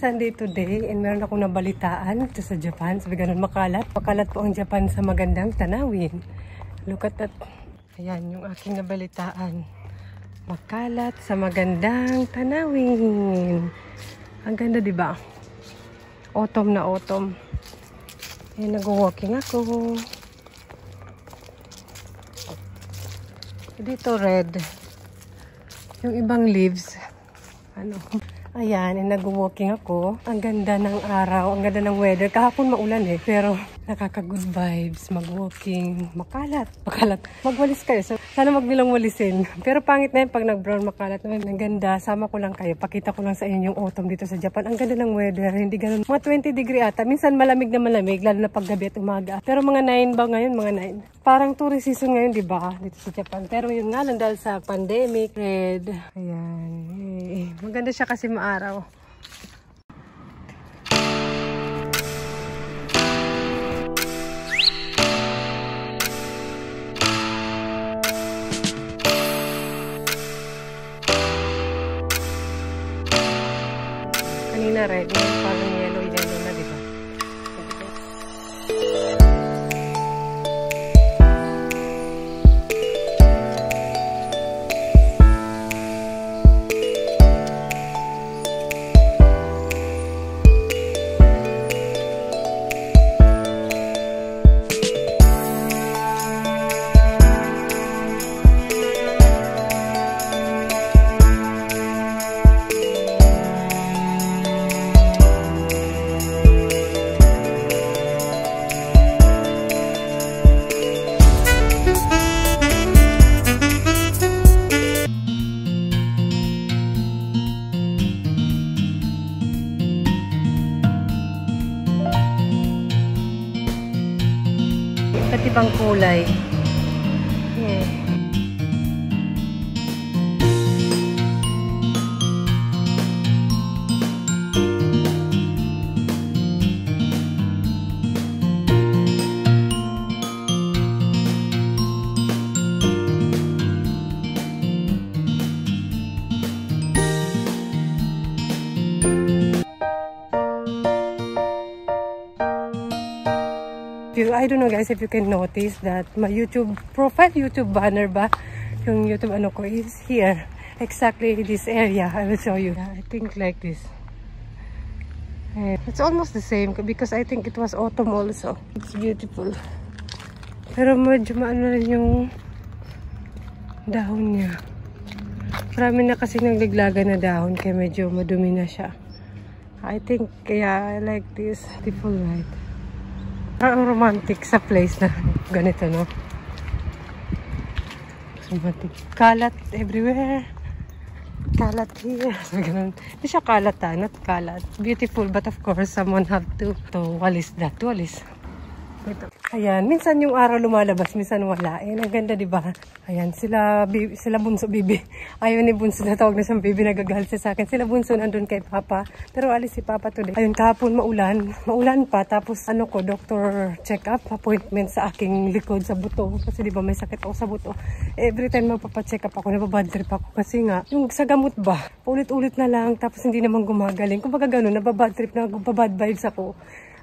Sunday today and meron akong nabalitaan ito sa Japan. Sabi ganun, makalat. Makalat po ang Japan sa magandang tanawin. Look at that. Ayan yung aking nabalitaan. Makalat sa magandang tanawin. Ang ganda, di ba? Autumn na autumn. Ayan, nag-walking ako. Dito red. Yung ibang leaves. Ayan, nag-walking ako. Ang ganda ng araw, ang ganda ng weather. Kahapon maulan pero nakaka-good vibes. Mag-walking, makalat. Magwalis kayo. So, sana magbilang walisin. Pero pangit na yun pag nag-brown makalat naman. Ang ganda, sama ko lang kayo. Pakita ko lang sa inyo yung autumn dito sa Japan. Ang ganda ng weather, hindi ganun. Mga 20 degree ata. Minsan malamig na malamig, lalo na paggabi at umaga. Pero mga 9 ba ngayon? Mga 9. Parang tourist season ngayon, di ba? Dito sa Japan. Pero yun nga lang dahil sa pandemic, red. Ayan. Maganda siya kasi maaraw. Kanina red, parang yellow na, di ba? Iba't ibang kulay. I don't know guys if you can notice that my YouTube profile, YouTube banner ba? Yung YouTube ko is here. Exactly this area. I will show you. I think like this. And it's almost the same because I think it was autumn also. It's beautiful. Pero medyo maano rin yung dahon niya. Marami na kasi naglaglaga na dahon kaya medyo madumi na siya. I think kaya I like this. Beautiful, right? Parang romantic sa place na ganito, no? Romantic. Kalat everywhere. Kalat here. Ganun. Hindi siya kalat, not kalat. Beautiful, but of course, someone have to walis that. Walis. Ito. Ayan, minsan yung araw lumalabas, minsan wala. Ayan, ang ganda, diba? Ayan, sila bunso, bibi. Ayaw ni bunso na tawag na siyang bibi, nagagalit sa akin. Sila bunso nandun kay Papa. Pero alis si Papa today. Ayun, kahapon maulan. Maulan pa. Tapos, doctor check-up, appointment sa aking likod sa buto. Kasi diba, may sakit ako sa buto. Every time magpapacheck up ako, nababad trip ako. Kasi nga, yung sa gamot ba, ulit-ulit na lang. Tapos, hindi naman gumagaling. Kung baga ganun, nababad trip na, babad vibes ako.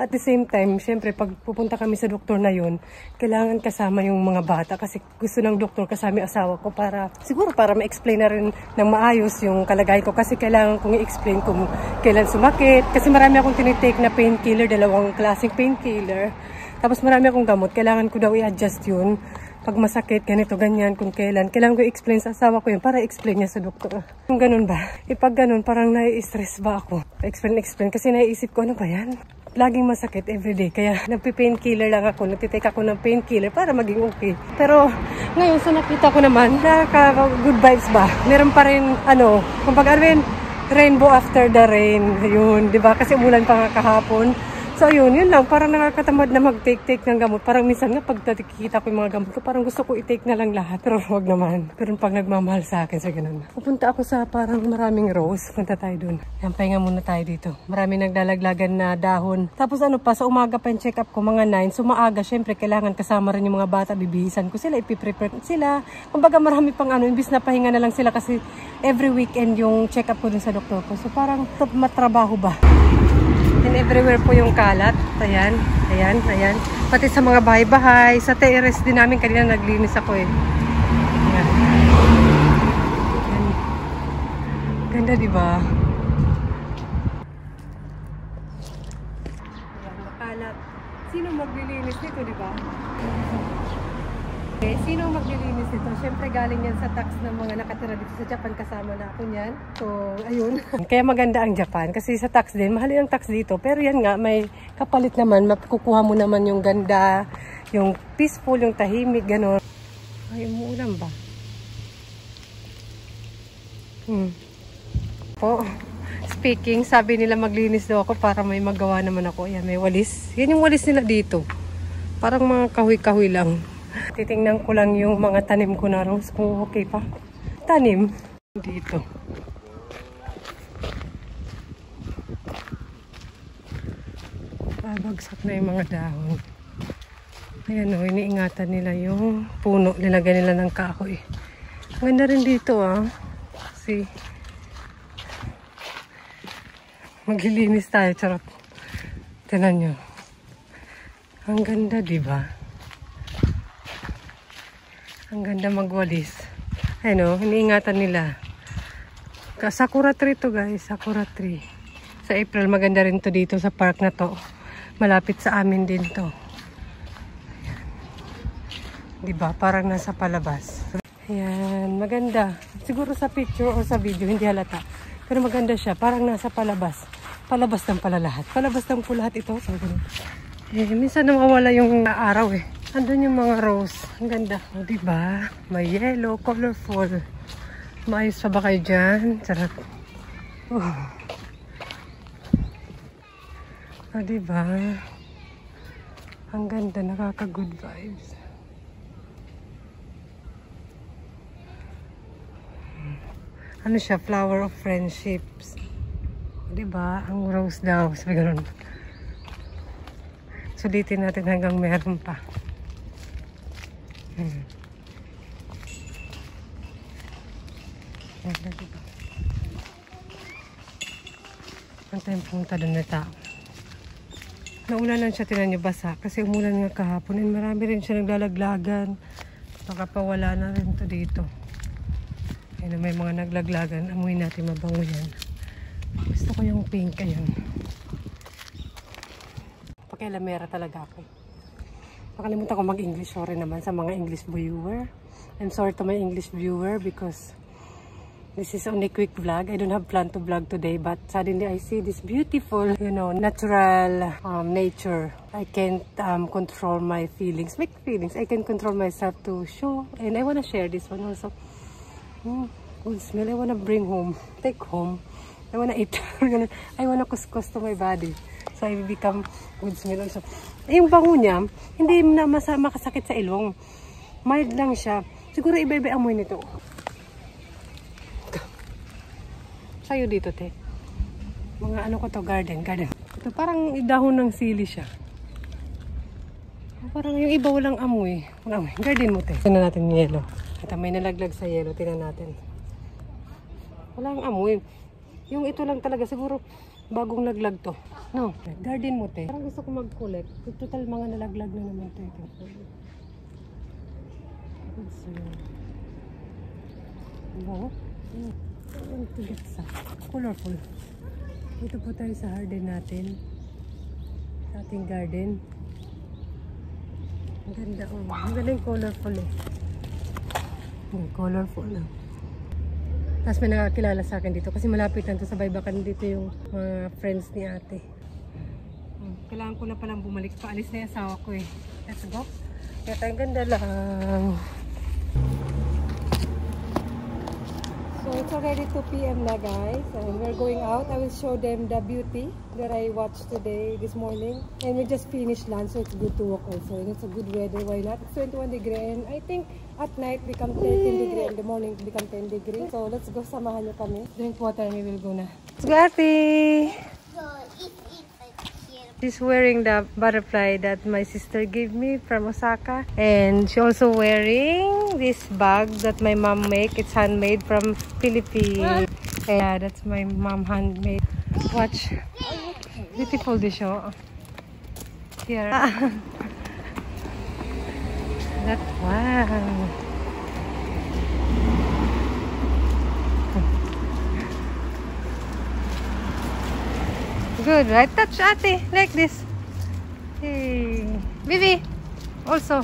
At the same time, syempre, pag pupunta kami sa doktor na yun, kailangan kasama yung mga bata kasi gusto ng doktor kasama yung asawa ko siguro para ma-explain na rin ng maayos yung kalagayan ko kasi kailangan kong i-explain kung kailan sumakit. Kasi marami akong tinitake na painkiller, 2 klaseng painkiller. Tapos marami akong gamot, kailangan ko daw i-adjust yun. Pag masakit, ganito, ganyan, kung kailan. Kailangan ko i-explain sa asawa ko yun para i-explain niya sa doktor. Kung ganun ba? Pag ganun, parang nai-stress ba ako? Explain. Kasi naiisip ko, ano ba yan? Laging masakit everyday. Kaya nagpi-painkiller lang ako. Nagtitake ako ng painkiller para maging okay. Pero ngayon, sa nakita ko naman, nakaka-good vibes ba? Meron pa rin, kung pag rainbow after the rain. Yun, di ba? Kasi umulan pa nga kahapon. So yun lang, parang nakakatamad na mag-take ng gamot. Parang minsan nga pag nakikita ko yung mga gamot ko, parang gusto ko i-take na lang lahat. Pero wag naman. Pero pag nagmamahal sa akin, sa ganun. Pupunta ako sa parang maraming rose. Punta tayo dun. Yan, pahinga muna tayo dito. Maraming naglalaglagan na dahon. Tapos ano pa, sa umaga pa yung check-up ko, mga 9. So maaga, syempre, kailangan kasama rin yung mga bata. Bibihisan ko sila, ipiprepare sila. Kumbaga marami pang ano, imbis na pahinga na lang sila kasi every weekend yung check-up ko dun sa doktor ko. So parang matrabaho ba? And everywhere po yung kalat. Ayan, ayan, ayan. Pati sa mga bahay-bahay. Sa terrace din namin kanina naglinis ako eh. Ayan. Ayan. Ganda diba? Ayan, makalat. Sino maglilinis nito diba? Okay, sino maglilinis nito? Siyempre galing yan sa tax ng mga nakatira dito sa Japan. Kasama na ako niyan. So, ayun. Kaya maganda ang Japan. Kasi sa tax din, mahal yung tax dito. Pero yan nga, may kapalit naman. Makukuha mo naman yung ganda, yung peaceful, yung tahimik, gano'n. Ay, umuulan ba? Po, speaking, sabi nila maglinis daw ako para may magawa naman ako. Ayan, may walis. Yan yung walis nila dito. Parang mga kahoy-kahoy lang. Titingnan ko lang yung mga tanim ko na rose kung okay pa. Tanim dito. Babagsak na yung mga dahon. Ayan o, iniingatan nila yung puno. Nilagyan nila ng kahoy. Ang ganda rin dito Kasi maglilinis tayo. Charot. Tignan nyo. Ang ganda, diba? Ang ganda magwalis. Ayun iniingatan nila. Sakura tree to guys. Sakura tree. Sa April, maganda rin to dito sa park na to. Malapit sa amin din to. Ayan. Diba? Parang nasa palabas. Ayan. Maganda. Siguro sa picture o sa video, hindi halata. Pero maganda siya. Parang nasa palabas. Palabas ng palalahat. Palabas ng po lahat ito. So, minsan nawawala yung araw eh. Andun yung mga rose. Ang ganda. O, diba? May yellow, colorful. Maayos pa ba kayo dyan? Sarap. O, diba? Ang ganda. Nakaka-good vibes. Ano siya? Flower of friendships. O, diba? Ang rose daw. Sabi ganun. Sulitin natin hanggang meron pa. Ang tayong punta doon na tao. Naulan lang siya, tinan niyo basa. Kasi umulan nga kahapon. And marami rin siya naglalaglagan. Baka pa wala na rin to dito. Ayun, may mga naglaglagan. Amuin natin, mabango yan. Gusto ko yung pink. Ayun. Pakialamera talaga ako. Nakalimutan ko mag-English. Sorry naman sa mga English viewer. I'm sorry to my English viewer because this is only quick vlog. I don't have plan to vlog today, but suddenly I see this beautiful, natural nature. I can't control my feelings. Make feelings. I can control myself to show, and I want to share this one also. Good smell. I want to bring home, take home. I want to eat. I want to kuskus to my body. So I become good smell also. Yung bango niya, hindi na makasakit sa ilong. Mild lang siya. Siguro iba-iba amoy nito. Sayo dito, te. Mga ano ko to, garden. Ito parang dahon ng sili siya. Parang yung iba walang amoy. Walang amoy. Garden mo, te. Tignan natin yung yellow. Ito may nalaglag sa yellow. Tignan natin. Walang amoy. Yung ito lang talaga siguro bagong laglag to. No, garden mo, te. Parang gusto ko mag-collect. Total mga nalaglag na naman to. Wow. Colorful. Dito po tayo sa garden natin. Sa ating garden. Ang ganda. Ang ganda yung colorful eh. Colorful lang. Tapos may nakakilala sa akin dito kasi malapit lang to sa Baybakan dito yung mga friends ni ate. Kailangan ko na palang bumalik. Paalis na yung asawa ko eh. Let's go. Kaya tayong ganda lang. So it's already 2 p.m. na guys, and we're going out. I will show them the beauty that I watched today, this morning. And we just finished lunch, so it's good to walk also. And it's a good weather, why not? It's 21 degree, and I think at night become 13 degree, in the morning become 10 degree. So let's go, samahan nyo kami. Drink water and we will go na. Let's go, Ate! She's wearing the butterfly that my sister gave me from Osaka. And she also wearing this bag that my mom make. It's handmade from Philippines. Yeah, that's my mom handmade. Watch. Beautiful this show. Here. That wow. Good, right? Touch Ate, like this. Hey. Vivi, also.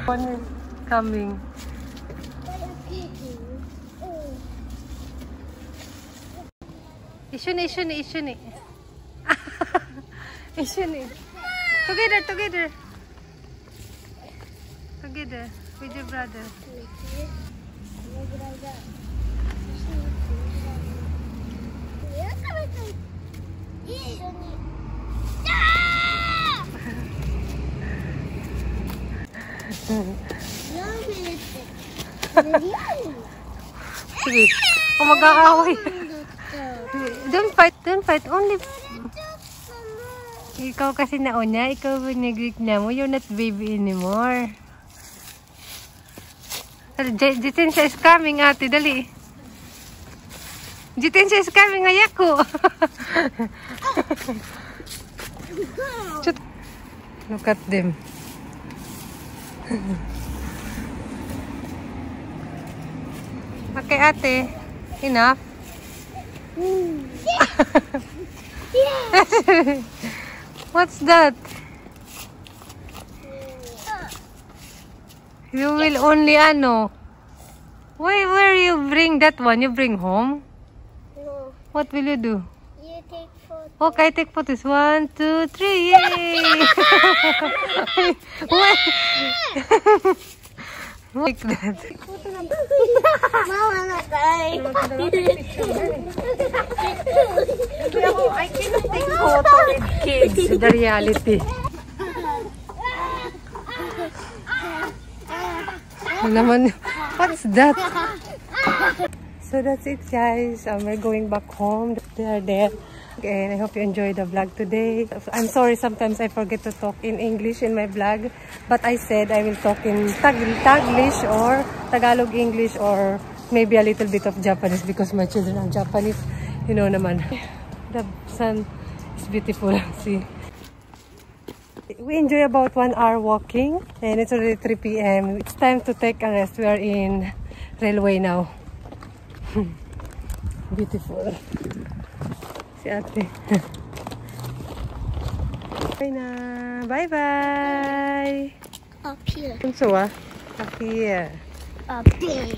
One is coming. Ishuni. Ishuni. Together with your brother. Sige. O mag-aaway. Don't fight. Only... Ikaw kasi nauna. Ikaw nag-greet na mo. You're not baby anymore. Jitensya is coming, Ate. Dali. Jitensya is coming. Ayako. Look at them. Okay, Ate. Enough? What's that? You will only ano? Where you bring that one? You bring home? No. What will you do? You take photo. Okay, take photos. 1, 2, 3. Yay! What? Like that. Mama, natay. I cannot take photo with kids. The reality. Naman, what's that? So that's it, guys. We're going back home. They are there. And I hope you enjoyed the vlog today. I'm sorry, sometimes I forget to talk in English in my vlog. But I said I will talk in Taglish or Tagalog English or maybe a little bit of Japanese because my children are Japanese. You know naman. The sun is beautiful. See? We enjoy about 1 hour walking and it's already 3 p.m. It's time to take a rest. We are in railway now. Beautiful. Si Ate. Bye na. Bye-bye. Up here. Unso ah? Up here. Up here.